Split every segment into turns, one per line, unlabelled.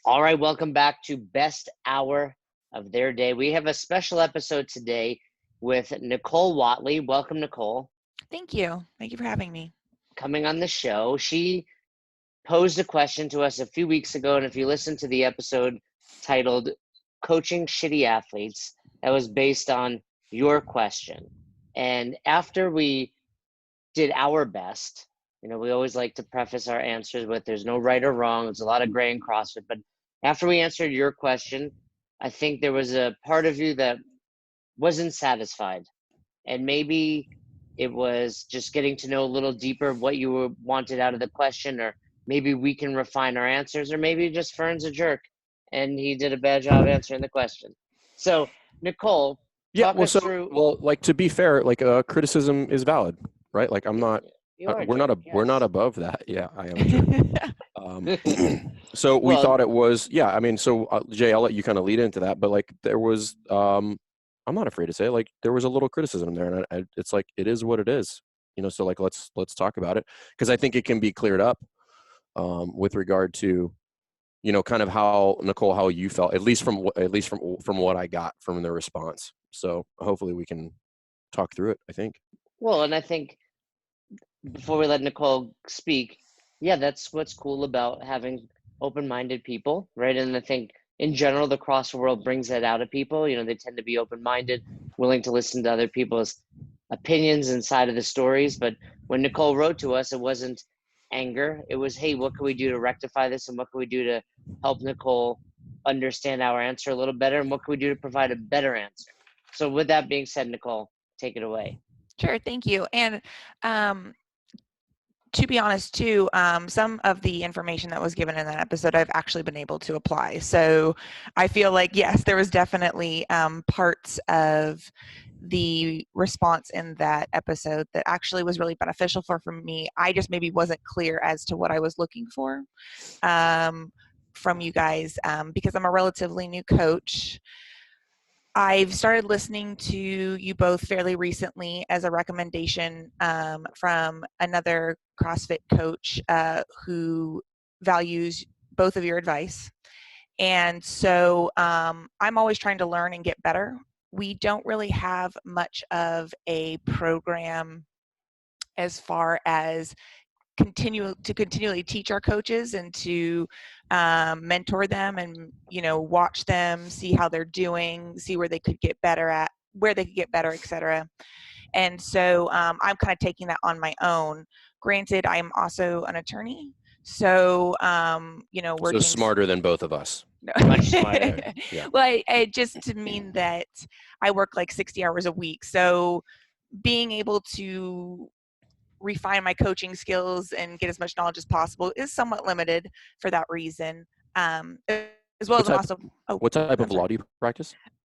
All right, welcome back to Best Hour of Their Day. We have a special episode today with Nicole Watley. Welcome, Nicole.
Thank you. Thank you for having me.
Coming on the show. She posed a question to us a few weeks ago, and if you listen to the episode titled Coaching Shitty Athletes, that was based on your question. And after we did our best, we always like to preface our answers with there's no right or wrong. There's a lot of gray in CrossFit, but after we answered your question, I think there was a part of you that wasn't satisfied. And maybe it was just getting to know a little deeper what you wanted out of the question, or maybe we can refine our answers, or maybe just Fern's a jerk and he did a bad job answering the question. So, Nicole, talk us through.
Well, to be fair, criticism is valid, right? Like I'm not, we're not above that. Yeah, I am a jerk. So we thought it was, Jay, I'll let you kind of lead into that, but there was, I'm not afraid to say, there was a little criticism there, and it's it is what it is, so let's talk about it, because I think it can be cleared up with regard to, kind of how, Nicole, how you felt, at least from what I got from the response. So hopefully we can talk through it, I think.
Well, and I think before we let Nicole speak, that's what's cool about having open-minded people, right? And I think in general, the CrossFit world brings that out of people. They tend to be open-minded, willing to listen to other people's opinions inside of the stories. But when Nicole wrote to us, it wasn't anger. It was, hey, what can we do to rectify this? And what can we do to help Nicole understand our answer a little better? And what can we do to provide a better answer? So with that being said, Nicole, take it away.
Sure, thank you. And to be honest, too, some of the information that was given in that episode, I've actually been able to apply. So I feel like, yes, there was definitely parts of the response in that episode that actually was really beneficial for me. I just maybe wasn't clear as to what I was looking for from you guys, because I'm a relatively new coach. I've started listening to you both fairly recently as a recommendation from another CrossFit coach who values both of your advice. And so I'm always trying to learn and get better. We don't really have much of a program as far as continually teach our coaches and to mentor them and watch them, see how they're doing, see where they could get better, etc. And so I'm kind of taking that on my own. Granted, I'm also an attorney, so working.
So smarter than both of us.
No.
Much smarter.
Yeah. Well, I just to mean that I work 60 hours a week, so being able to refine my coaching skills and get as much knowledge as possible is somewhat limited for that reason. As well as also.
What type of law do you practice?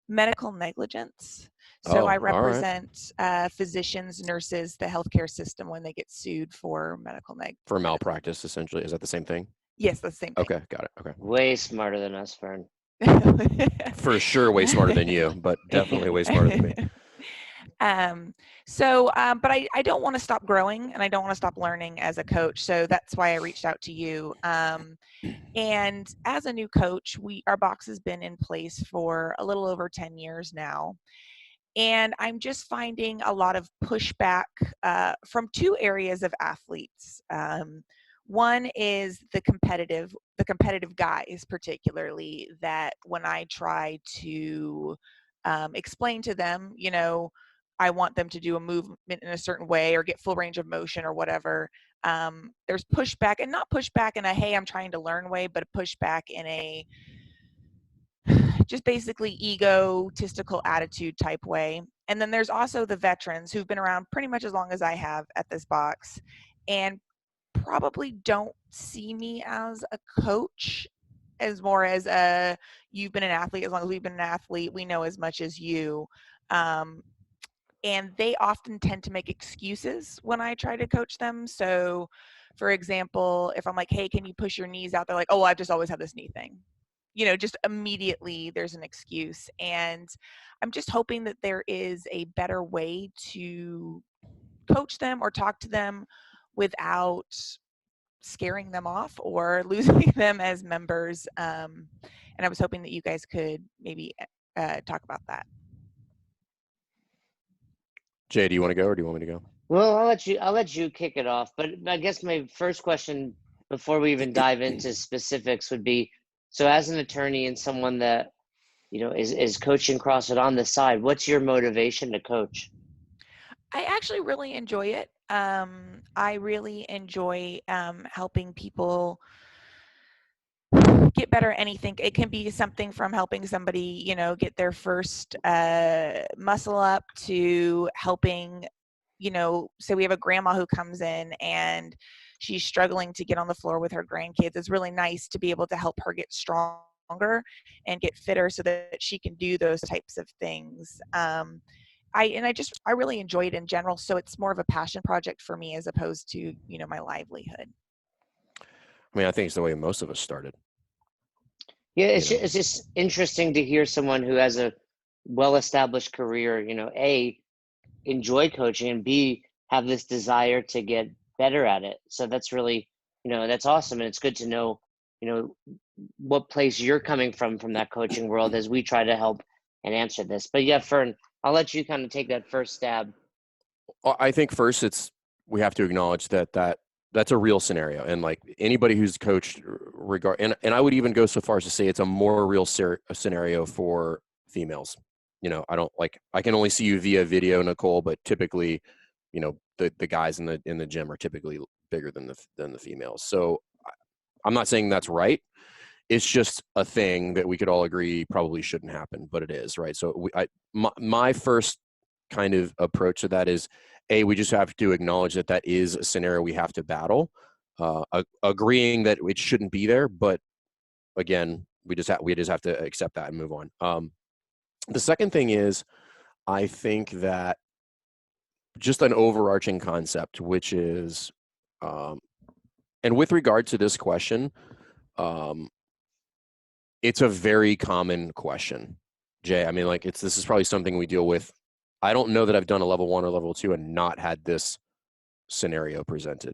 Medical negligence. So I represent physicians, nurses, the healthcare system when they get sued for medical negligence.
For malpractice, essentially. Is that the same thing?
Yes, that's the same thing.
Okay, got it. Okay.
Way smarter than us, Fern.
For sure, way smarter than you, but definitely way smarter than me.
But I don't want to stop growing and I don't want to stop learning as a coach. So that's why I reached out to you. And as a new coach, our box has been in place for a little over 10 years now. And I'm just finding a lot of pushback from two areas of athletes. One is the competitive guys, particularly, that when I try to explain to them, I want them to do a movement in a certain way or get full range of motion or whatever. There's pushback, and not pushback in a, hey, I'm trying to learn way, but a pushback in a just basically egotistical attitude type way. And then there's also the veterans who've been around pretty much as long as I have at this box and probably don't see me as a coach as more as you've been an athlete. As long as we've been an athlete, we know as much as you. And they often tend to make excuses when I try to coach them. So, for example, if I'm like, hey, can you push your knees out? They're like, oh, I've just always had this knee thing. Just immediately there's an excuse. And I'm just hoping that there is a better way to coach them or talk to them without scaring them off or losing them as members. And I was hoping that you guys could maybe talk about that.
Jay, do you want to go or do you want me to go?
Well, I'll let you kick it off. But I guess my first question before we even dive into specifics would be, so as an attorney and someone that, you know, is coaching CrossFit on the side, what's your motivation to coach?
I actually really enjoy it. I really enjoy helping people get better at anything. It can be something from helping somebody, you know, get their first muscle up to helping, you know, say we have a grandma who comes in and she's struggling to get on the floor with her grandkids. It's really nice to be able to help her get stronger and get fitter so that she can do those types of things. I really enjoy it in general. So it's more of a passion project for me as opposed to, you know, my livelihood.
I mean, I think it's the way most of us started.
Yeah, it's just interesting to hear someone who has a well-established career, you know, A, enjoy coaching, and B, have this desire to get better at it. So that's really, you know, that's awesome. And it's good to know, you know, what place you're coming from that coaching world as we try to help and answer this. But yeah, Fern, I'll let you kind of take that first stab.
I think first we have to acknowledge that's a real scenario, and like anybody who's coached and I would even go so far as to say it's a more real scenario for females. You know, I can only see you via video, Nicole, but typically, you know, the guys in the gym are typically bigger than the females. So I'm not saying that's right. It's just a thing that we could all agree probably shouldn't happen, but it is, right? So my first kind of approach to that is, we just have to acknowledge that is a scenario we have to battle, agreeing that it shouldn't be there. But again, we just have to accept that and move on. The second thing is, I think that just an overarching concept, which is, and with regard to this question, it's a very common question, Jay. I mean, like this is probably something we deal with. I don't know that I've done a level 1 or level 2 and not had this scenario presented.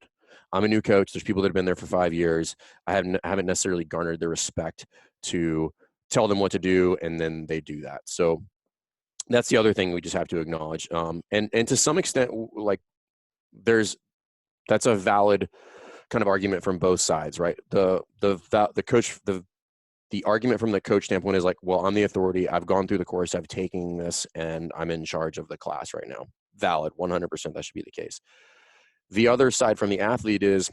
I'm a new coach. There's people that have been there for 5 years. I haven't necessarily garnered the respect to tell them what to do, and then they do that. So that's the other thing we just have to acknowledge. And to some extent, like that's a valid kind of argument from both sides, right? The argument from the coach standpoint is like, well, I'm the authority. I've gone through the course. I've taken this, and I'm in charge of the class right now. Valid, 100%. That should be the case. The other side from the athlete is,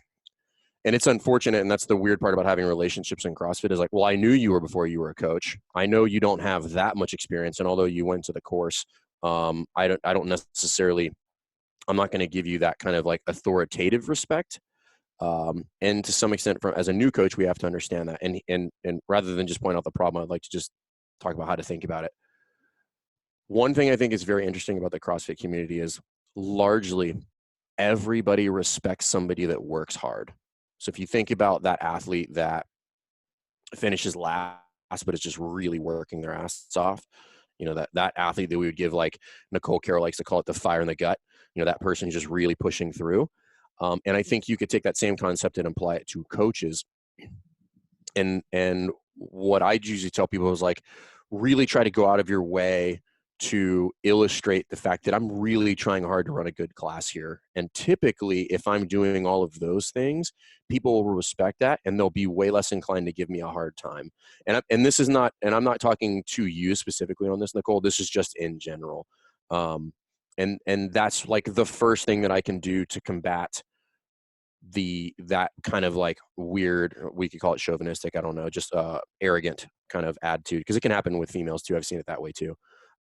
and it's unfortunate, and that's the weird part about having relationships in CrossFit, is like, well, I knew you were before you were a coach. I know you don't have that much experience, and although you went to the course, I don't necessarily, I'm not going to give you that kind of like authoritative respect. And to some extent, as a new coach, we have to understand that. And rather than just point out the problem, I'd like to just talk about how to think about it. One thing I think is very interesting about the CrossFit community is largely everybody respects somebody that works hard. So if you think about that athlete that finishes last, but is just really working their ass off, you know, that athlete that we would give, like Nicole Carroll likes to call it, the fire in the gut, you know, that person who's just really pushing through. And I think you could take that same concept and apply it to coaches. And what I usually tell people is like, really try to go out of your way to illustrate the fact that I'm really trying hard to run a good class here. And typically, if I'm doing all of those things, people will respect that, and they'll be way less inclined to give me a hard time. And this is not, and I'm not talking to you specifically on this, Nicole. This is just in general. And that's like the first thing that I can do to combat that kind of like weird, we could call it chauvinistic, I don't know, just arrogant kind of attitude, because it can happen with females too. I've seen it that way too.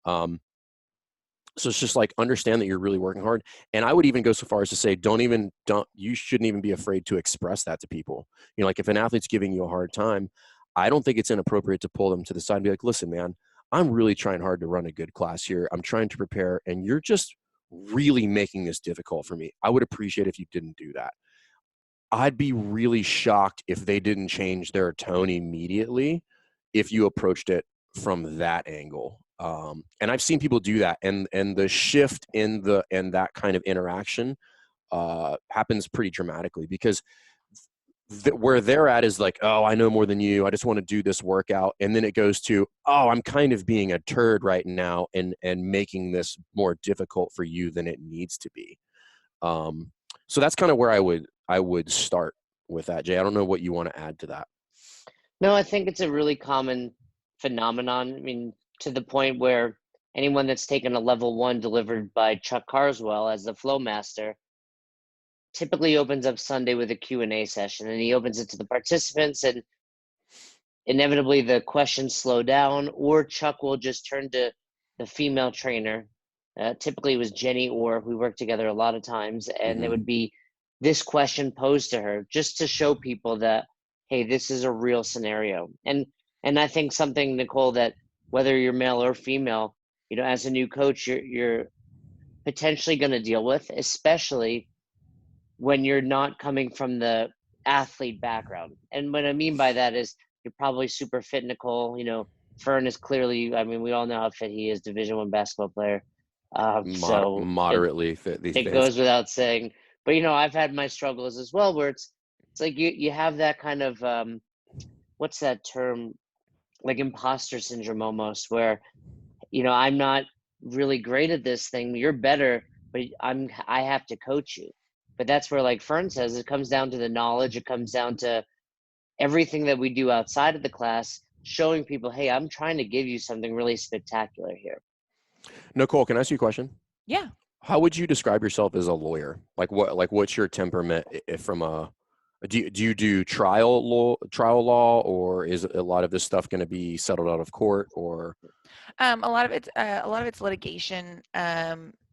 So it's just like, understand that you're really working hard. And I would even go so far as to say, you shouldn't even be afraid to express that to people. You know, like if an athlete's giving you a hard time, I don't think it's inappropriate to pull them to the side and be like, listen, man, I'm really trying hard to run a good class here. I'm trying to prepare, and you're just really making this difficult for me. I would appreciate if you didn't do that. I'd be really shocked if they didn't change their tone immediately if you approached it from that angle. And I've seen people do that, and the shift in that kind of interaction happens pretty dramatically, because where they're at is like, oh, I know more than you. I just want to do this workout. And then it goes to, oh, I'm kind of being a turd right now and making this more difficult for you than it needs to be. So that's kind of where I would start with that. Jay, I don't know what you want to add to that.
No, I think it's a really common phenomenon. I mean, to the point where anyone that's taken a level 1 delivered by Chuck Carswell as the flow master typically opens up Sunday with a Q&A session, and he opens it to the participants, and inevitably the questions slow down, or Chuck will just turn to the female trainer. Typically it was Jenny Orr. We worked together a lot of times, and there would be this question posed to her just to show people that, hey, this is a real scenario. And I think something, Nicole, that whether you're male or female, you know, as a new coach, you're potentially going to deal with, especially when you're not coming from the athlete background. And what I mean by that is you're probably super fit, Nicole. You know, Fern is clearly, I mean, we all know how fit he is, Division I basketball player. So
moderately fit these days.
It goes without saying. But, you know, I've had my struggles as well, where it's like you have that kind of, what's that term? Like imposter syndrome almost, where, you know, I'm not really great at this thing. You're better, but I have to coach you. But that's where, like Fern says, it comes down to the knowledge. It comes down to everything that we do outside of the class, showing people, hey, I'm trying to give you something really spectacular here.
Nicole, can I ask you a question?
Yeah.
How would you describe yourself as a lawyer? What's your temperament from a, do you do trial law, or is a lot of this stuff going to be settled out of court, or?
A lot of it's litigation.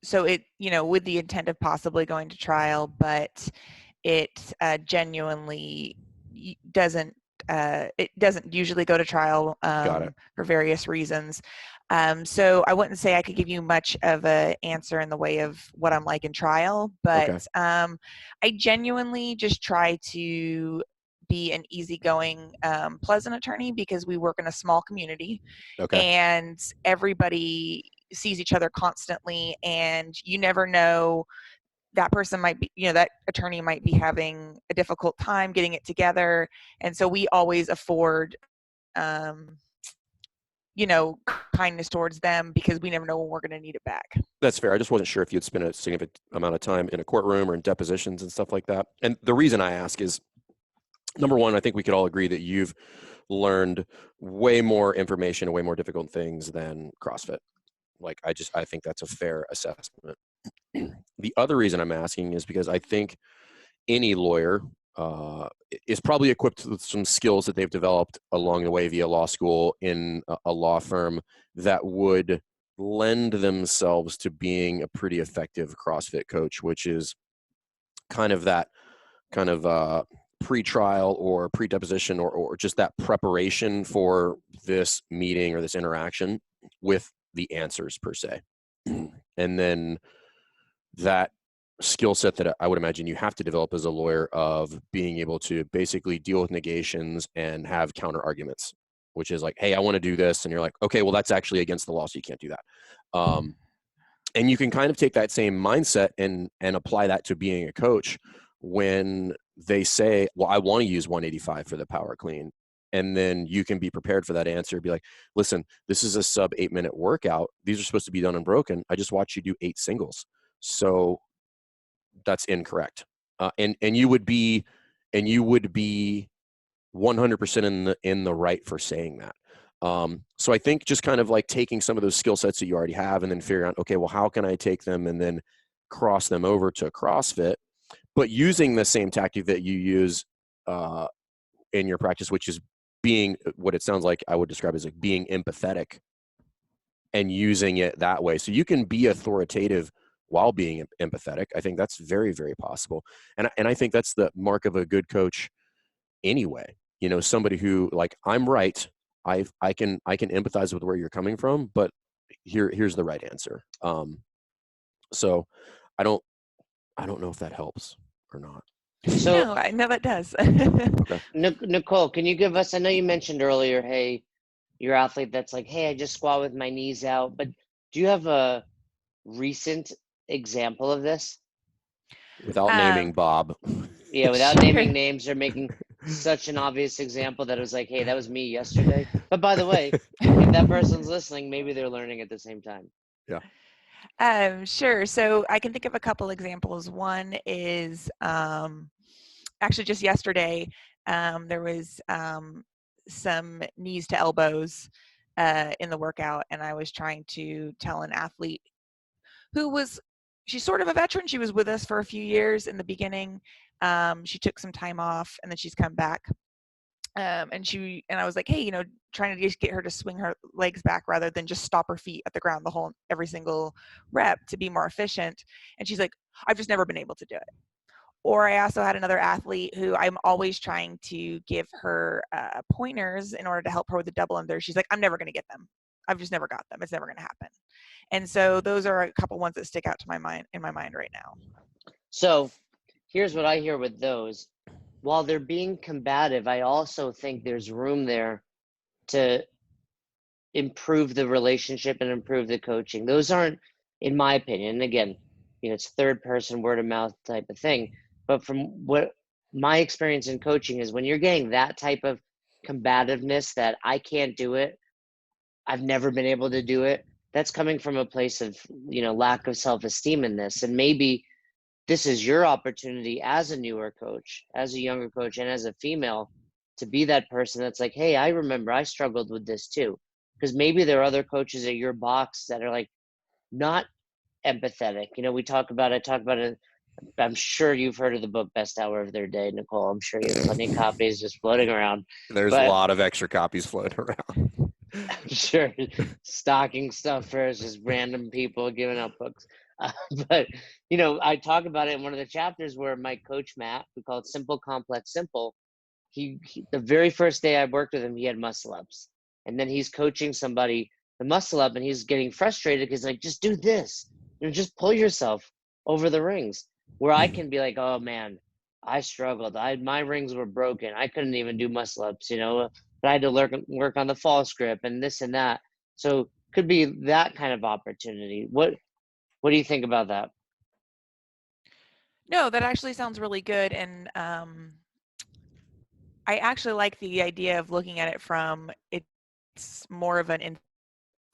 So it, you know, with the intent of possibly going to trial, but it genuinely doesn't. It doesn't usually go to trial for various reasons. So I wouldn't say I could give you much of an answer in the way of what I'm like in trial, but I genuinely just try to be an easygoing, pleasant attorney, because we work in a small community and everybody sees each other constantly, and you never know, that person might be, you know, that attorney might be having a difficult time getting it together. And so we always afford, you know, kindness towards them, because we never know when we're going to need it back.
That's fair. I just wasn't sure if you'd spent a significant amount of time in a courtroom or in depositions and stuff like that. And the reason I ask is, number one, I think we could all agree that you've learned way more information and way more difficult things than CrossFit. Like, I think that's a fair assessment. The other reason I'm asking is because I think any lawyer is probably equipped with some skills that they've developed along the way via law school in a law firm that would lend themselves to being a pretty effective CrossFit coach, which is kind of that kind of pre-trial or pre-deposition or just that preparation for this meeting or this interaction with the answers per se. And then that skill set that I would imagine you have to develop as a lawyer of being able to basically deal with negations and have counter arguments, which is like, hey, I want to do this. And you're like, okay, well, that's actually against the law, so you can't do that. And you can kind of take that same mindset and apply that to being a coach when they say, well, I want to use 185 for the power clean. And then you can be prepared for that answer. Be like, listen, this is a sub 8-minute workout. These are supposed to be done unbroken. I just watched you do 8 singles. So that's incorrect. And you would be 100% in the right for saying that. So I think just kind of like taking some of those skill sets that you already have and then figuring out, okay, well, how can I take them and then cross them over to CrossFit, but using the same tactic that you use in your practice, which is being what it sounds like I would describe as like being empathetic and using it that way. So you can be authoritative while being empathetic. I think that's very, very possible. And I think that's the mark of a good coach anyway. You know, somebody who like, I'm right. I can empathize with where you're coming from, but here's the right answer. So I don't know if that helps or not.
So no, I know that does.
Okay.
Nicole, can you give us, I know you mentioned earlier, hey, your athlete that's like, hey, I just squat with my knees out, but do you have a recent example of this?
Without naming Bob.
Yeah, without naming names or making such an obvious example that it was like, hey, that was me yesterday. But by the way, if that person's listening, maybe they're learning at the same time.
Yeah.
Sure. So I can think of a couple examples. One is actually just yesterday, there was some knees to elbows in the workout, and I was trying to tell an athlete she's sort of a veteran. She was with us for a few years in the beginning. She took some time off, and then she's come back. And I was like, hey, trying to just get her to swing her legs back rather than just stop her feet at the ground every single rep to be more efficient. And she's like, I've just never been able to do it. Or I also had another athlete who I'm always trying to give her pointers in order to help her with the double under. She's like, I'm never going to get them. I've just never got them. It's never going to happen. And so those are a couple ones that stick out to my mind right now.
So here's what I hear with those. While they're being combative, I also think there's room there to improve the relationship and improve the coaching. Those aren't, in my opinion, and again, it's third person word of mouth type of thing. But from what my experience in coaching is, when you're getting that type of combativeness that I can't do it, I've never been able to do it, that's coming from a place of, lack of self-esteem in this. And maybe this is your opportunity as a newer coach, as a younger coach, and as a female to be that person that's like, hey, I remember I struggled with this too. Because maybe there are other coaches at your box that are like not empathetic. I talk about it. I'm sure you've heard of the book Best Hour of Their Day, Nicole. I'm sure you have plenty of copies just floating around.
There's a lot of extra copies floating around.
Sure. Stocking stuffers, just random people giving out books. But, I talk about it in one of the chapters where my coach, Matt, we call it Simple, Complex, Simple. He the very first day I worked with him, he had muscle ups. And then he's coaching somebody the muscle up and he's getting frustrated because like, just do this. Just pull yourself over the rings. Where I can be like, oh man, I struggled. My rings were broken. I couldn't even do muscle ups, but I had to work on the false grip and this and that. So could be that kind of opportunity. What do you think about that?
No, that actually sounds really good. And I actually like the idea of looking at it from it's more of an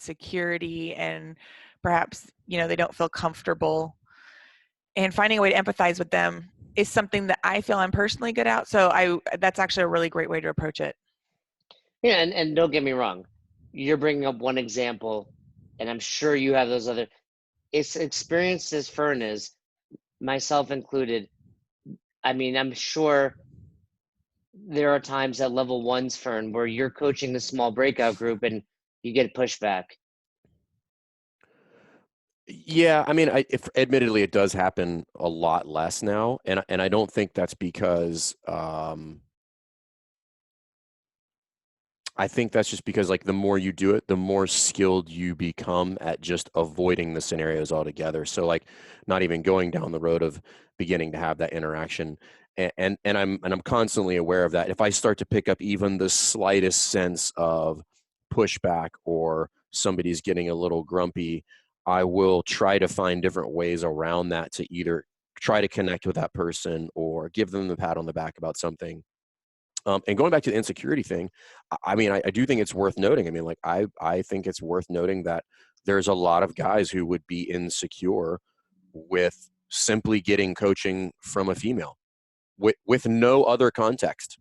insecurity and perhaps, they don't feel comfortable, and finding a way to empathize with them is something that I feel I'm personally good at. So that's actually a really great way to approach it.
Yeah. And don't get me wrong. You're bringing up one example and I'm sure you have those other. It's experienced as Fern is, myself included. I mean, I'm sure there are times at level one's Fern where you're coaching the small breakout group and you get pushback.
Yeah, I mean, admittedly, it does happen a lot less now, and I don't think that's because I think that's just because like the more you do it, the more skilled you become at just avoiding the scenarios altogether. So like not even going down the road of beginning to have that interaction. And I'm constantly aware of that. If I start to pick up even the slightest sense of pushback or somebody's getting a little grumpy, I will try to find different ways around that to either try to connect with that person or give them the pat on the back about something. And going back to the insecurity thing, I mean, I do think it's worth noting. I mean, like, I think it's worth noting that there's a lot of guys who would be insecure with simply getting coaching from a female with no other context.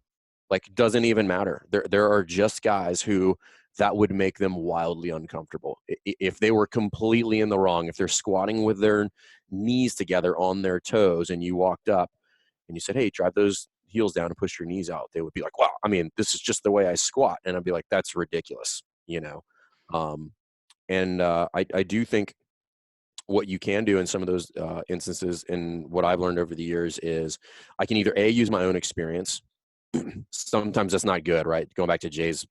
Like, doesn't even matter. There are just guys who that would make them wildly uncomfortable. If they were completely in the wrong, if they're squatting with their knees together on their toes and you walked up and you said, hey, drive those heels down and push your knees out, they would be like, wow, I mean, this is just the way I squat. And I'd be like, that's ridiculous, I do think what you can do in some of those instances, and what I've learned over the years, is I can either use my own experience. Sometimes that's not good, right? Going back to Jay's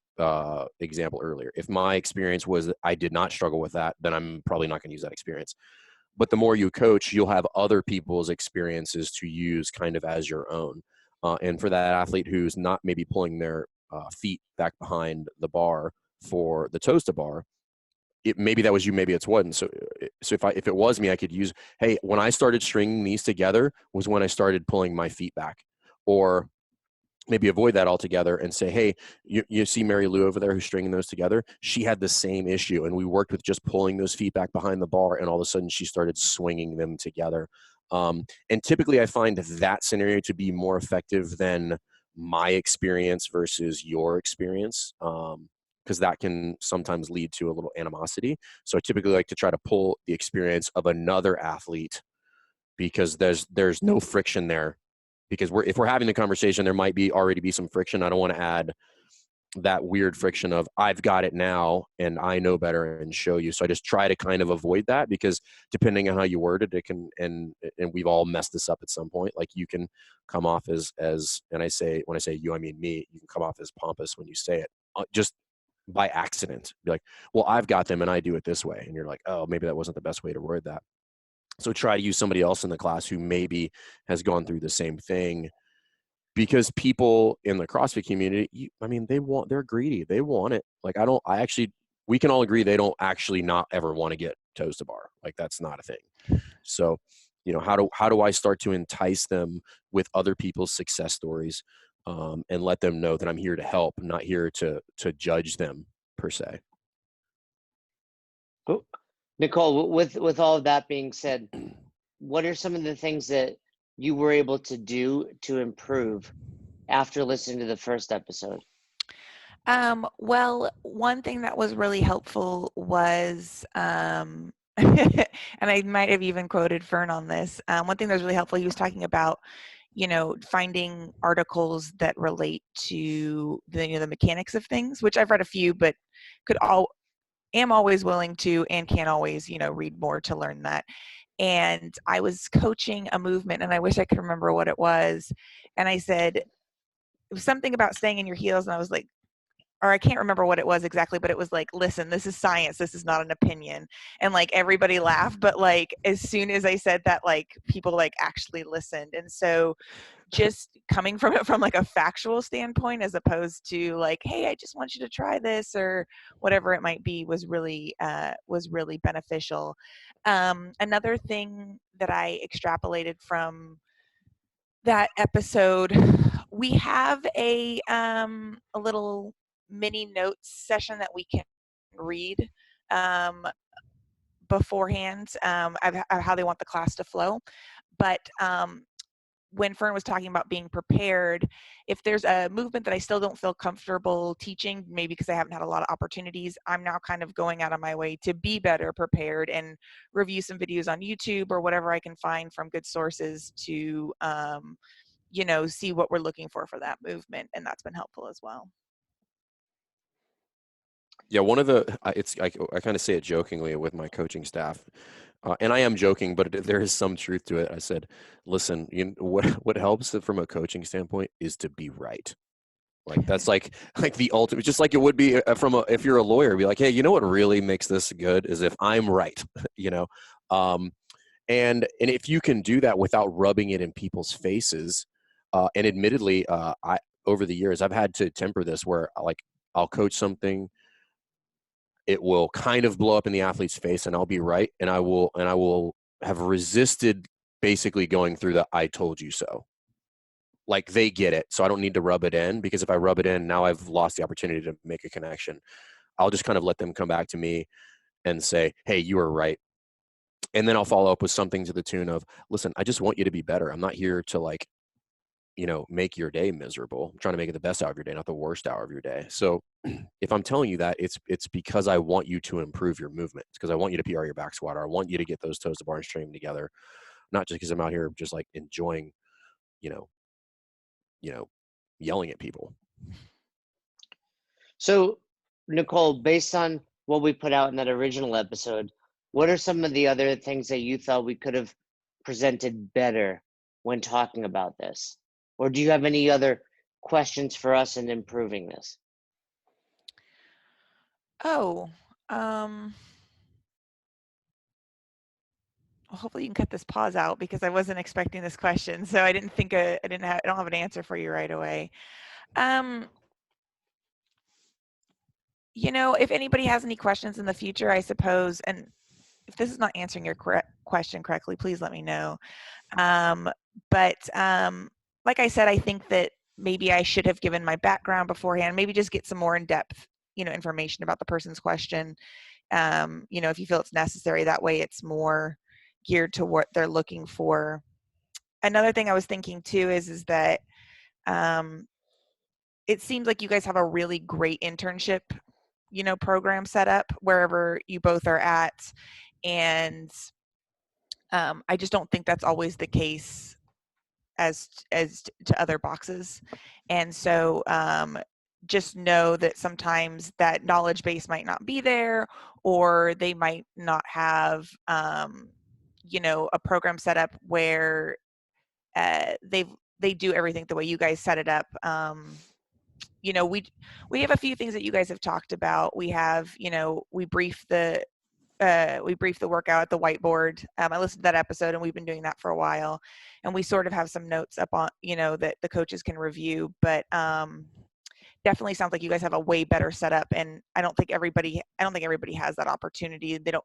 example earlier, if my experience was that I did not struggle with that, then I'm probably not going to use that experience. But the more you coach, you'll have other people's experiences to use kind of as your own. And for that athlete who's not maybe pulling their feet back behind the bar for the toes to bar, maybe that was you, maybe it's wasn't. So if it was me, I could use, hey, when I started stringing these together was when I started pulling my feet back. Or maybe avoid that altogether and say, hey, you see Mary Lou over there who's stringing those together? She had the same issue, and we worked with just pulling those feet back behind the bar, and all of a sudden she started swinging them together. And typically I find that scenario to be more effective than my experience versus your experience, because that can sometimes lead to a little animosity. So I typically like to try to pull the experience of another athlete, because there's no friction there. Because if we're having the conversation, there might already be some friction. I don't want to add that weird friction of I've got it now and I know better and show you. So I just try to kind of avoid that, because depending on how you word it, it can, and we've all messed this up at some point. Like you can come off as, and when I say you, I mean me, you can come off as pompous when you say it, just by accident. Be like, well, I've got them and I do it this way. And you're like, oh, maybe that wasn't the best way to word that. So try to use somebody else in the class who maybe has gone through the same thing, because people in the CrossFit community, they're greedy. They want it. Like, we can all agree they don't actually not ever want to get toes to bar. Like, that's not a thing. So, how do I start to entice them with other people's success stories, and let them know that I'm here to help, not here to judge them per se.
Cool. Nicole, with all of that being said, what are some of the things that you were able to do to improve after listening to the first episode?
Well, one thing that was really helpful was, and I might have even quoted Fern on this. One thing that was really helpful, he was talking about, finding articles that relate to the mechanics of things, which I've read a few, but am always willing to and can't always, read more to learn that. And I was coaching a movement, and I wish I could remember what it was. And I said, it was something about staying in your heels, and I was like, or I can't remember what it was exactly, but it was like, listen, this is science. This is not an opinion. And like everybody laughed, but like as soon as I said that, like people like actually listened. And so just coming from it from like a factual standpoint, as opposed to like, hey, I just want you to try this or whatever it might be, was really beneficial. Another thing that I extrapolated from that episode, we have a little mini notes session that we can read beforehand, of how they want the class to flow. But when Fern was talking about being prepared, if there's a movement that I still don't feel comfortable teaching, maybe because I haven't had a lot of opportunities, I'm now kind of going out of my way to be better prepared and review some videos on YouTube or whatever I can find from good sources to, see what we're looking for that movement. And that's been helpful as well.
Yeah, one of the, I kind of say it jokingly with my coaching staff, and I am joking, but there is some truth to it. I said, listen, what helps from a coaching standpoint is to be right. Like that's like the ultimate, just like it would be if you're a lawyer, be like, hey, you know what really makes this good is if I'm right, and if you can do that without rubbing it in people's faces, and admittedly, over the years I've had to temper this where like I'll coach something, it will kind of blow up in the athlete's face and I'll be right. And I will have resisted basically going through the, I told you so. Like they get it. So I don't need to rub it in, because if I rub it in, now I've lost the opportunity to make a connection. I'll just kind of let them come back to me and say, hey, you were right. And then I'll follow up with something to the tune of, listen, I just want you to be better. I'm not here to like, make your day miserable. I'm trying to make it the best hour of your day, not the worst hour of your day. So if I'm telling you that, it's because I want you to improve your movement. It's because I want you to PR your back squat, or I want you to get those toes to bar and string them together. Not just because I'm out here just like enjoying, yelling at people.
So, Nicole, based on what we put out in that original episode, what are some of the other things that you thought we could have presented better when talking about this? Or do you have any other questions for us in improving this?
Hopefully you can cut this pause out, because I wasn't expecting this question. So I didn't think I don't have an answer for you right away. If anybody has any questions in the future, I suppose, and if this is not answering your question correctly, please let me know. But like I said, I think that maybe I should have given my background beforehand, maybe just get some more in-depth, information about the person's question. If you feel it's necessary, that way it's more geared to what they're looking for. Another thing I was thinking too is that it seems like you guys have a really great internship, program set up wherever you both are at. And I just don't think that's always the case as to other boxes. And so just know that sometimes that knowledge base might not be there, or they might not have a program set up where they do everything the way you guys set it up. We have a few things that you guys have talked about. We have, we brief the workout at the whiteboard. I listened to that episode, and we've been doing that for a while, and we sort of have some notes up on, that the coaches can review, but definitely sounds like you guys have a way better setup. And I don't think everybody has that opportunity. They don't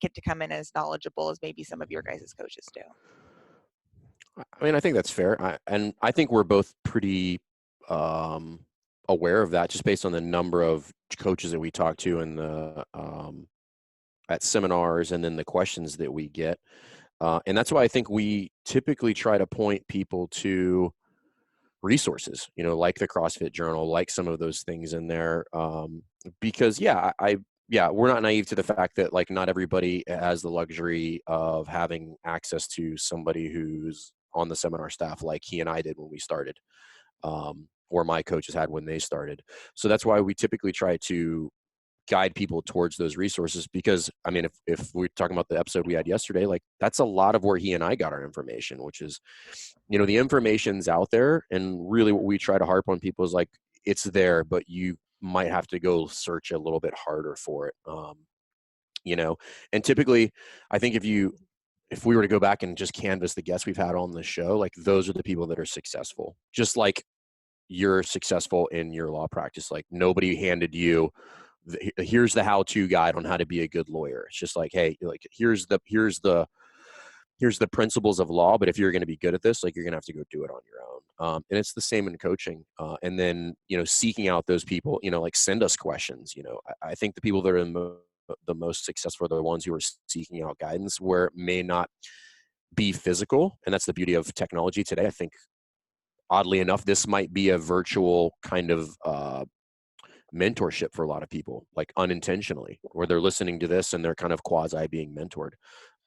get to come in as knowledgeable as maybe some of your guys' coaches do.
I mean, I think that's fair. And I think we're both pretty aware of that, just based on the number of coaches that we talk to and the at seminars, and then the questions that we get. And that's why I think we typically try to point people to resources, like the CrossFit Journal, like some of those things in there. Because we're not naive to the fact that like not everybody has the luxury of having access to somebody who's on the seminar staff like he and I did when we started, or my coaches had when they started. So that's why we typically try to guide people towards those resources, because I mean, if we're talking about the episode we had yesterday, like that's a lot of where he and I got our information, which is, the information's out there, and really what we try to harp on people is like, it's there, but you might have to go search a little bit harder for it. And typically I think if we were to go back and just canvas the guests we've had on the show, like those are the people that are successful, just like you're successful in your law practice. Like nobody handed you here's the how-to guide on how to be a good lawyer. It's just like, hey, like here's the principles of law, but if you're going to be good at this, like you're going to have to go do it on your own. And it's the same in coaching. And then, seeking out those people, like send us questions. I think the people that are the most successful are the ones who are seeking out guidance where it may not be physical. And that's the beauty of technology today. I think oddly enough, this might be a virtual kind of mentorship for a lot of people, like unintentionally, where they're listening to this and they're kind of quasi being mentored.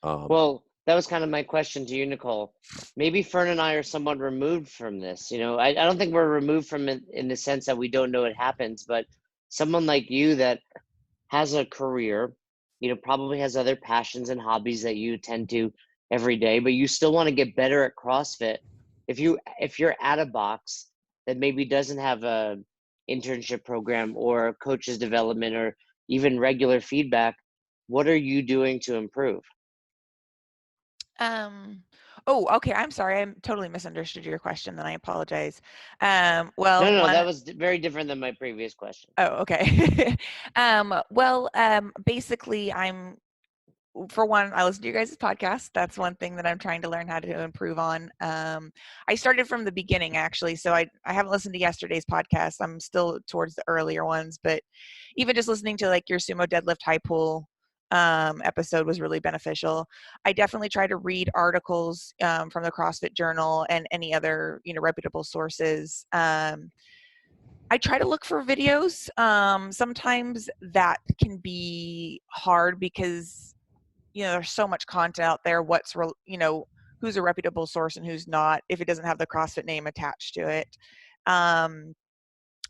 Well, that was kind of my question to you, Nicole. Maybe Fern and I are somewhat removed from this. I don't think we're removed from it in the sense that we don't know it happens, but someone like you that has a career, probably has other passions and hobbies that you tend to every day, but you still want to get better at CrossFit. If you're at a box that maybe doesn't have a internship program or coaches development or even regular feedback, what are you doing to improve?
Okay. I'm sorry. I totally misunderstood your question. Then I apologize.
No, that was very different than my previous question.
Oh, okay. Basically for one, I listen to your guys' podcast. That's one thing that I'm trying to learn how to improve on. I started from the beginning, actually, so I haven't listened to yesterday's podcast. I'm still towards the earlier ones, but even just listening to like your sumo deadlift high pull episode was really beneficial. I definitely try to read articles from the CrossFit Journal and any other reputable sources. I try to look for videos. Sometimes that can be hard because there's so much content out there. Who's a reputable source and who's not, if it doesn't have the CrossFit name attached to it.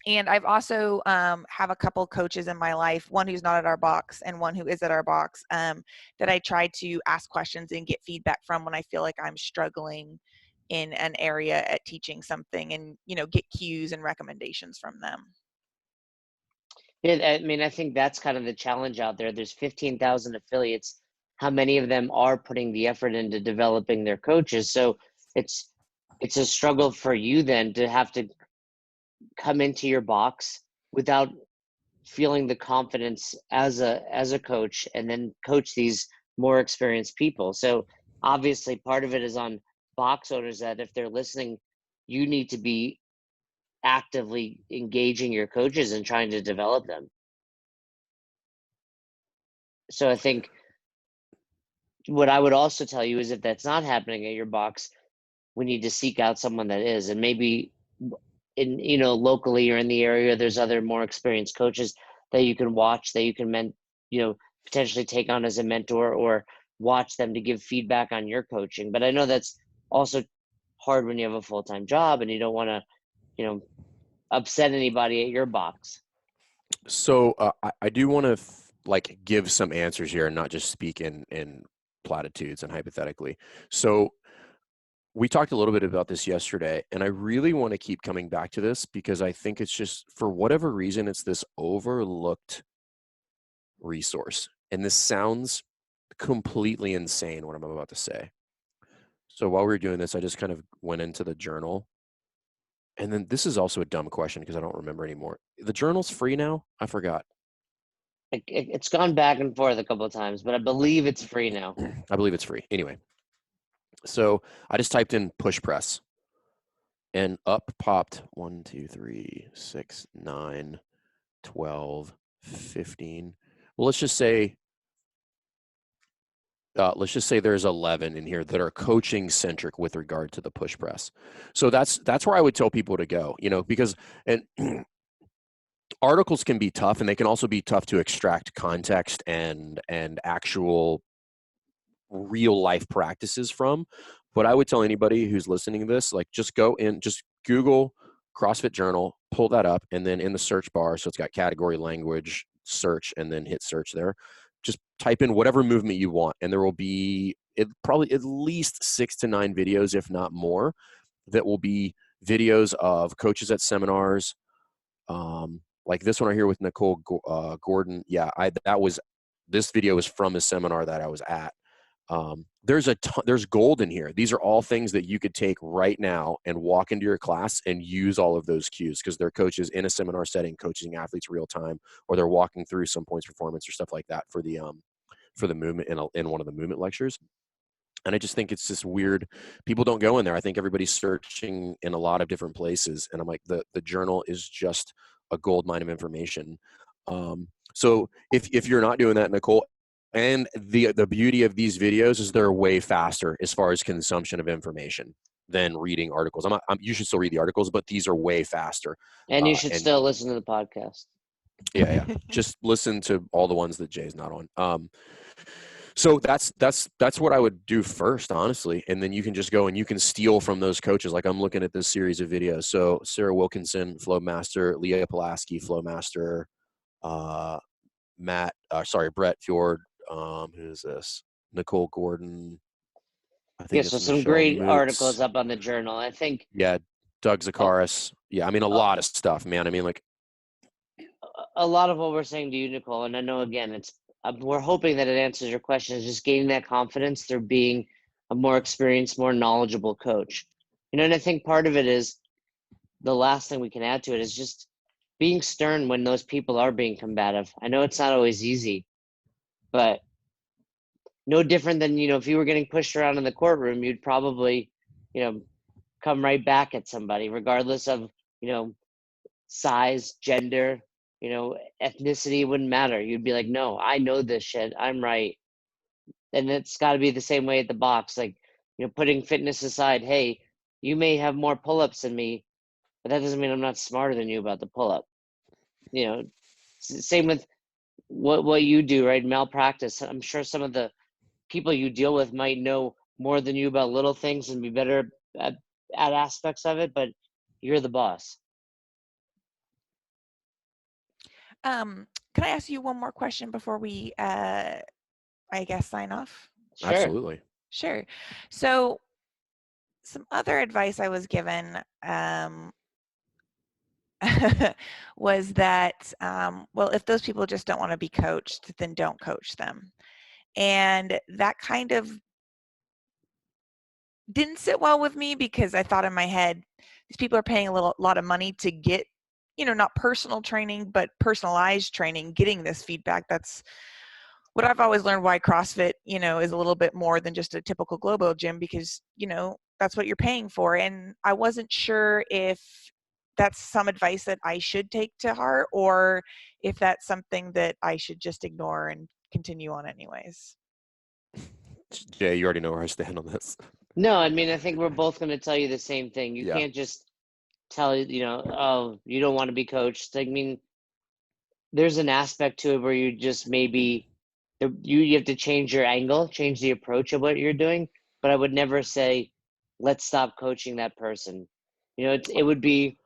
And I've also have a couple coaches in my life, one who's not at our box and one who is at our box, that I try to ask questions and get feedback from when I feel like I'm struggling in an area at teaching something, and get cues and recommendations from them.
Yeah, I mean, I think that's kind of the challenge out there. There's 15,000 affiliates. How many of them are putting the effort into developing their coaches? So it's a struggle for you then to have to come into your box without feeling the confidence as a coach and then coach these more experienced people. So obviously part of it is on box owners that if they're listening, you need to be actively engaging your coaches and trying to develop them. So I think what I would also tell you is if that's not happening at your box, we need to seek out someone that is. And maybe in, locally or in the area, there's other more experienced coaches that you can watch, that you can potentially take on as a mentor, or watch them to give feedback on your coaching. But I know that's also hard when you have a full-time job and you don't want to, upset anybody at your box.
So I do want to give some answers here and not just speak in platitudes and hypothetically. So we talked a little bit about this yesterday, and I really want to keep coming back to this because I think it's just, for whatever reason, it's this overlooked resource. And this sounds completely insane, what I'm about to say. So while we were doing this, I just kind of went into the journal. And then this is also a dumb question because I don't remember anymore. The journal's free now? I forgot.
It's gone back and forth a couple of times, but I believe it's free now.
I believe it's free. Anyway, so I just typed in push press, and up popped 1, 2, 3, 6, 9, 12, 15. Well, let's just say there's 11 in here that are coaching centric with regard to the push press. So that's where I would tell people to go, because articles can be tough, and they can also be tough to extract context and actual real life practices from. But I would tell anybody who's listening to this, just go in, just Google CrossFit Journal, pull that up, and then in the search bar, so it's got category, language, search, and then hit search there. Just type in whatever movement you want, and there will be probably at least 6 to 9 videos, if not more, that will be videos of coaches at seminars, like this one right here with Nicole Gordon. Yeah, this video is from a seminar that I was at. There's gold in here. These are all things that you could take right now and walk into your class and use all of those cues, because they're coaches in a seminar setting coaching athletes real time, or they're walking through some points performance or stuff like that for the movement in one of the movement lectures. And I just think it's just weird. People don't go in there. I think everybody's searching in a lot of different places. And I'm like, the journal is just a gold mine of information. So if you're not doing that, Nicole, and the beauty of these videos is they're way faster as far as consumption of information than reading articles. You should still read the articles, but these are way faster.
And you should still listen to the podcast.
Yeah. Just listen to all the ones that Jay's not on. So that's what I would do first, honestly. And then you can just go and you can steal from those coaches. Like I'm looking at this series of videos. So Sarah Wilkinson, Flow Master, Leah Pulaski, Flow Master, Brett Fjord. Who's this? Nicole Gordon.
I think so some great articles up on the journal, I think.
Yeah, Doug Zakaris. Yeah, I mean, a lot of stuff, man. I mean,
a lot of what we're saying to you, Nicole, and I know, again, we're hoping that it answers your question, is just gaining that confidence through being a more experienced, more knowledgeable coach. And I think part of it is, the last thing we can add to it is just being stern when those people are being combative. I know it's not always easy, but no different than, if you were getting pushed around in the courtroom, you'd probably, come right back at somebody, regardless of, size, gender, ethnicity. It wouldn't matter. You'd be like, no, I know this shit. I'm right. And it's got to be the same way at the box. Like, putting fitness aside, hey, you may have more pull-ups than me, but that doesn't mean I'm not smarter than you about the pull-up. Same with what you do, right? Malpractice. I'm sure some of the people you deal with might know more than you about little things and be better at aspects of it, but you're the boss.
Can I ask you one more question before we, I guess, sign off?
Sure.
Absolutely.
Sure. So some other advice I was given was that, well, if those people just don't want to be coached, then don't coach them. And that kind of didn't sit well with me, because I thought in my head, these people are paying a lot of money to get, not personal training, but personalized training, getting this feedback. That's what I've always learned, why CrossFit, is a little bit more than just a typical Globo gym, because, that's what you're paying for. And I wasn't sure if that's some advice that I should take to heart, or if that's something that I should just ignore and continue on anyways.
Jay, you already know where I stand on this.
No, I mean, I think we're both going to tell you the same thing. You
Yeah.
can't just tell, oh, you don't want to be coached. I mean, there's an aspect to it where you just maybe you have to change your angle, change the approach of what you're doing. But I would never say, let's stop coaching that person. It would be,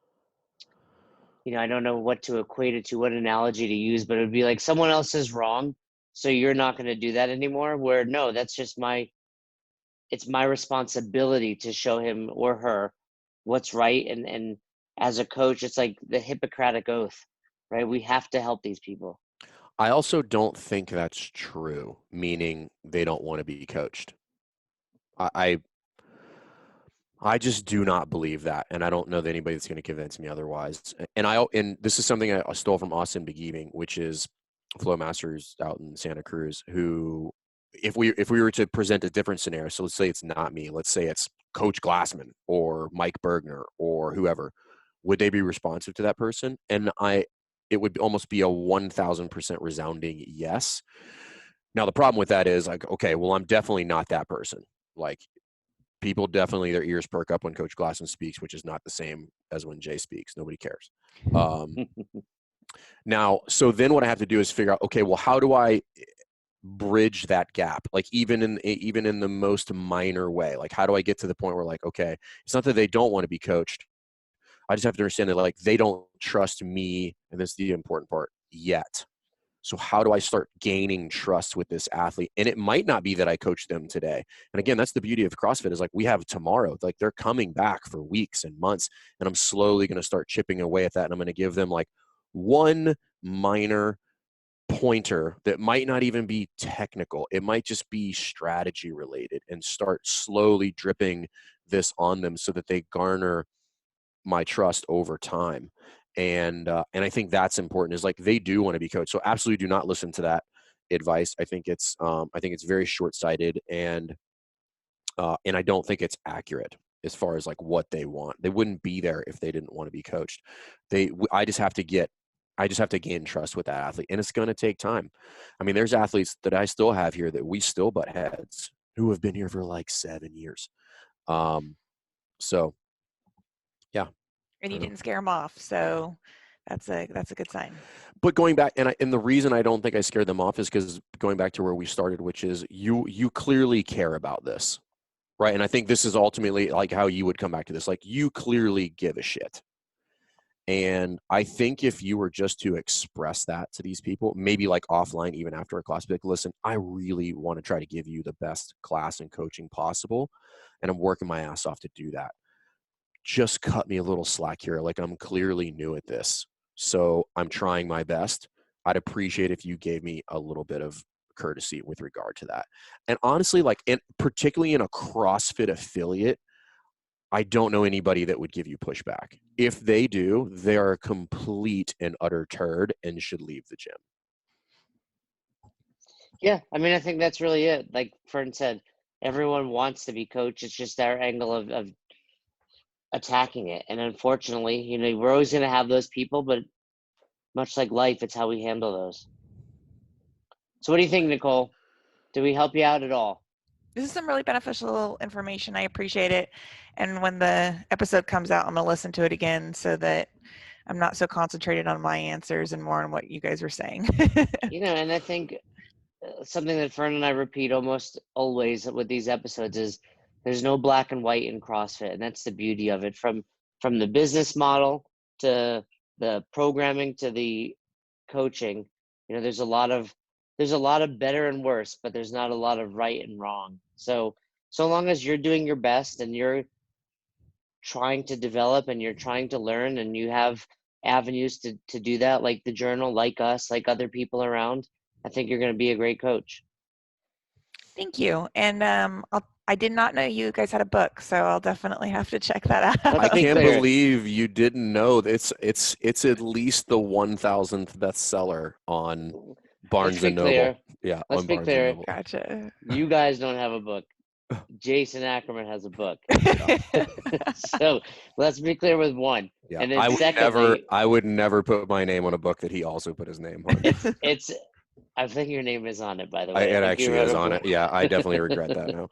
I don't know what to equate it to, what analogy to use, but it would be like someone else is wrong, so you're not going to do that anymore. Where no, that's just it's my responsibility to show him or her what's right. And as a coach, it's like the Hippocratic Oath, right? We have to help these people.
I also don't think that's true, meaning they don't want to be coached. I just do not believe that, and I don't know that anybody that's going to convince me otherwise. And this is something I stole from Austin Begeving, which is Flow Masters out in Santa Cruz, who, if we were to present a different scenario, so let's say it's not me, let's say it's Coach Glassman or Mike Bergner or whoever, would they be responsive to that person? And it would almost be a 1,000% resounding yes. Now the problem with that is like, okay, well, I'm definitely not that person. Like, people definitely, their ears perk up when Coach Glassman speaks, which is not the same as when Jay speaks. Nobody cares. Now, so then what I have to do is figure out, okay, well, how do I bridge that gap? Like even in the most minor way, like how do I get to the point where like, okay, it's not that they don't want to be coached. I just have to understand that like they don't trust me, and this is the important part, yet. So how do I start gaining trust with this athlete? And it might not be that I coach them today. And again, that's the beauty of CrossFit, is like we have tomorrow. Like they're coming back for weeks and months, and I'm slowly going to start chipping away at that. And I'm going to give them like one minor pointer that might not even be technical. It might just be strategy related, and start slowly dripping this on them so that they garner my trust over time. And I think that's important, is like they do want to be coached. So absolutely do not listen to that advice. I think it's very short-sighted, and I don't think it's accurate as far as like what they want. They wouldn't be there if they didn't want to be coached. I just have to gain trust with that athlete, and it's going to take time. I mean, there's athletes that I still have here that we still butt heads, who have been here for like 7 years. So yeah.
And you didn't scare them off, so that's a good sign.
But going back, and the reason I don't think I scared them off is because going back to where we started, which is you clearly care about this, right? And I think this is ultimately like how you would come back to this. Like, you clearly give a shit. And I think if you were just to express that to these people, maybe like offline, even after a class, be like, listen, I really want to try to give you the best class and coaching possible, and I'm working my ass off to do that. Just cut me a little slack here. Like, I'm clearly new at this, so I'm trying my best. I'd appreciate if you gave me a little bit of courtesy with regard to that. And honestly, like, particularly in a CrossFit affiliate, I don't know anybody that would give you pushback. If they do, they are a complete and utter turd and should leave the gym.
Yeah, I mean, I think that's really it. Like Fern said, everyone wants to be coached. It's just our angle of attacking it. And unfortunately, we're always going to have those people, but much like life, it's how we handle those. So what do you think, Nicole? Did we help you out at all?
This is some really beneficial information. I appreciate it. And when the episode comes out, I'm going to listen to it again so that I'm not so concentrated on my answers and more on what you guys were saying.
And I think something that Fern and I repeat almost always with these episodes is there's no black and white in CrossFit. And that's the beauty of it. From the business model to the programming to the coaching, there's a lot of better and worse, but there's not a lot of right and wrong. So long as you're doing your best and you're trying to develop and you're trying to learn and you have avenues to do that, like the journal, like us, like other people around, I think you're going to be a great coach.
Thank you. And I did not know you guys had a book, so I'll definitely have to check that out.
I can't believe you didn't know. It's at least the 1,000th bestseller on Barnes and Noble.
Clear.
Yeah,
Let's
on
be
Barnes
clear.
and Noble.
Gotcha.
You guys don't have a book. Jason Ackerman has a book. So let's be clear with one.
Yeah,
and then secondly,
I would never put my name on a book that he also put his name on.
It's I think your name is on it, by the way.
It actually is on it. Yeah, I definitely regret that now.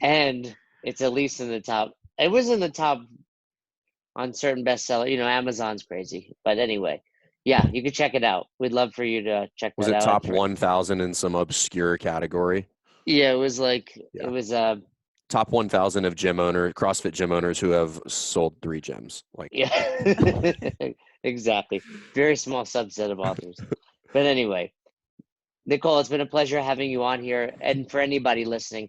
And it's at least in the top. It was in the top on certain bestseller. Amazon's crazy. But anyway, yeah, you can check it out. We'd love for you to check that out.
Was it top 1,000 in some obscure category?
Yeah, it was like, it was
top 1,000 of CrossFit gym owners who have sold 3 gyms.
Yeah, exactly. Very small subset of authors. But anyway, Nicole, it's been a pleasure having you on here. And for anybody listening,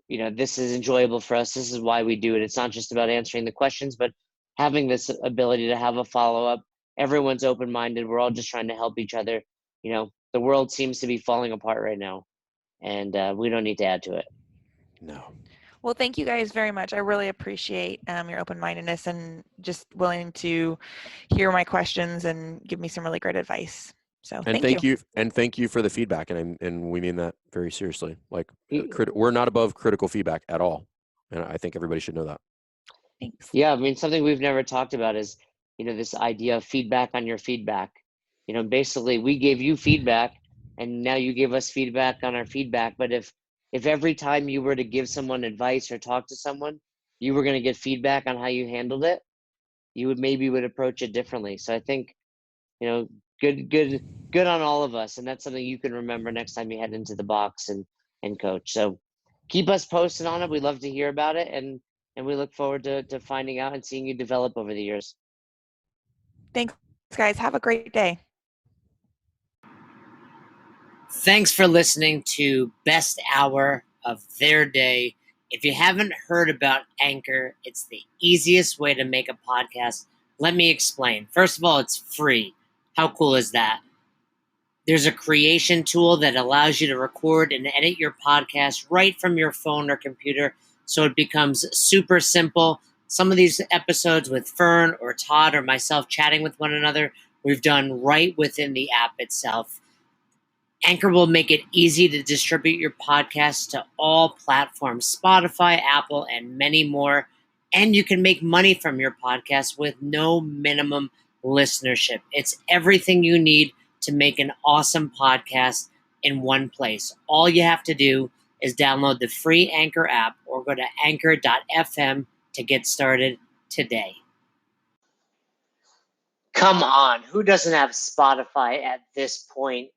this is enjoyable for us. This is why we do it. It's not just about answering the questions, but having this ability to have a follow-up. Everyone's open-minded. We're all just trying to help each other. The world seems to be falling apart right now, and we don't need to add to it.
No.
Well, thank you guys very much. I really appreciate your open-mindedness and just willing to hear my questions and give me some really great advice. So thank you.
And thank you for the feedback. And we mean that very seriously. We're not above critical feedback at all. And I think everybody should know that.
Thanks.
Yeah. I mean, something we've never talked about is, this idea of feedback on your feedback. Basically we gave you feedback and now you give us feedback on our feedback. But if every time you were to give someone advice or talk to someone, you were going to get feedback on how you handled it, you would approach it differently. So I think, good on all of us. And that's something you can remember next time you head into the box and coach. So keep us posted on it. We'd love to hear about it. And we look forward to finding out and seeing you develop over the years.
Thanks, guys. Have a great day.
Thanks for listening to Best Hour of Their Day. If you haven't heard about Anchor, it's the easiest way to make a podcast. Let me explain. First of all, it's free. How cool is that? There's a creation tool that allows you to record and edit your podcast right from your phone or computer, so it becomes super simple. Some of these episodes with Fern or Todd or myself chatting with one another, we've done right within the app itself. Anchor will make it easy to distribute your podcast to all platforms, Spotify, Apple, and many more. And you can make money from your podcast with no minimum listenership. It's everything you need to make an awesome podcast in one place. All you have to do is download the free Anchor app or go to anchor.fm to get started today.
Come on, who doesn't have Spotify at this point?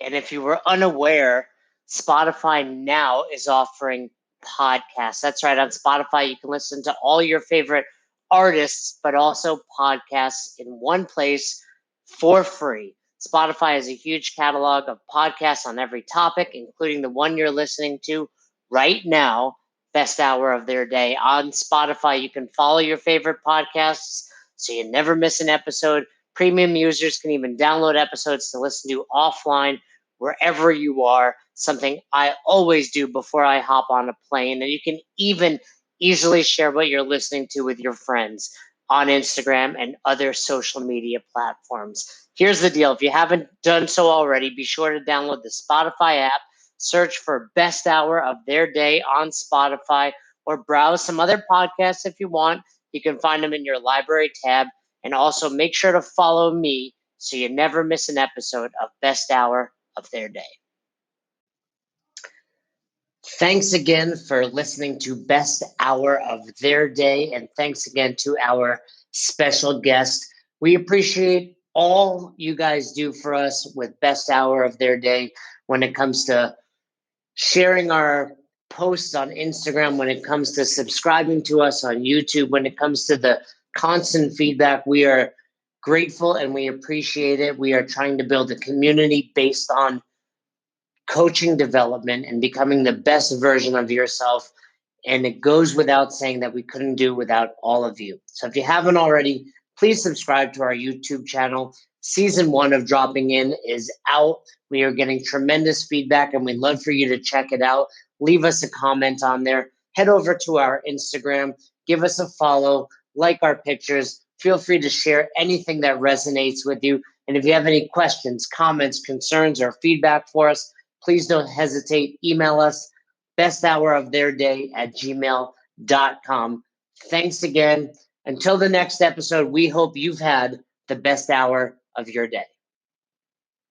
And if you were unaware, Spotify now is offering podcasts. That's right. On Spotify, you can listen to all your favorite artists, but also podcasts in one place for free. Spotify has a huge catalog of podcasts on every topic, including the one you're listening to right now, Best Hour of Their Day. On Spotify, you can follow your favorite podcasts so you never miss an episode. Premium users can even download episodes to listen to offline wherever you are, something I always do before I hop on a plane. And you can even easily share what you're listening to with your friends on Instagram and other social media platforms. Here's the deal. If you haven't done so already, be sure to download the Spotify app, search for Best Hour of Their Day on Spotify, or browse some other podcasts if you want. You can find them in your library tab. And also make sure to follow me so you never miss an episode of Best Hour of Their Day. Thanks again for listening to Best Hour of Their Day, and thanks again to our special guest. We appreciate all you guys do for us with Best Hour of Their Day when it comes to sharing our posts on Instagram, when it comes to subscribing to us on YouTube, when it comes to the constant feedback. We are grateful and we appreciate it. We are trying to build a community based on coaching development and becoming the best version of yourself. And it goes without saying that we couldn't do without all of you. So if you haven't already, please subscribe to our YouTube channel. Season 1 of Dropping In is out. We are getting tremendous feedback and we'd love for you to check it out. Leave us a comment on there. Head over to our Instagram. Give us a follow. Like our pictures. Feel free to share anything that resonates with you. And if you have any questions, comments, concerns, or feedback for us, please don't hesitate. Email us, besthouroftheirday@gmail.com. Thanks again. Until the next episode, we hope you've had the best hour of your day.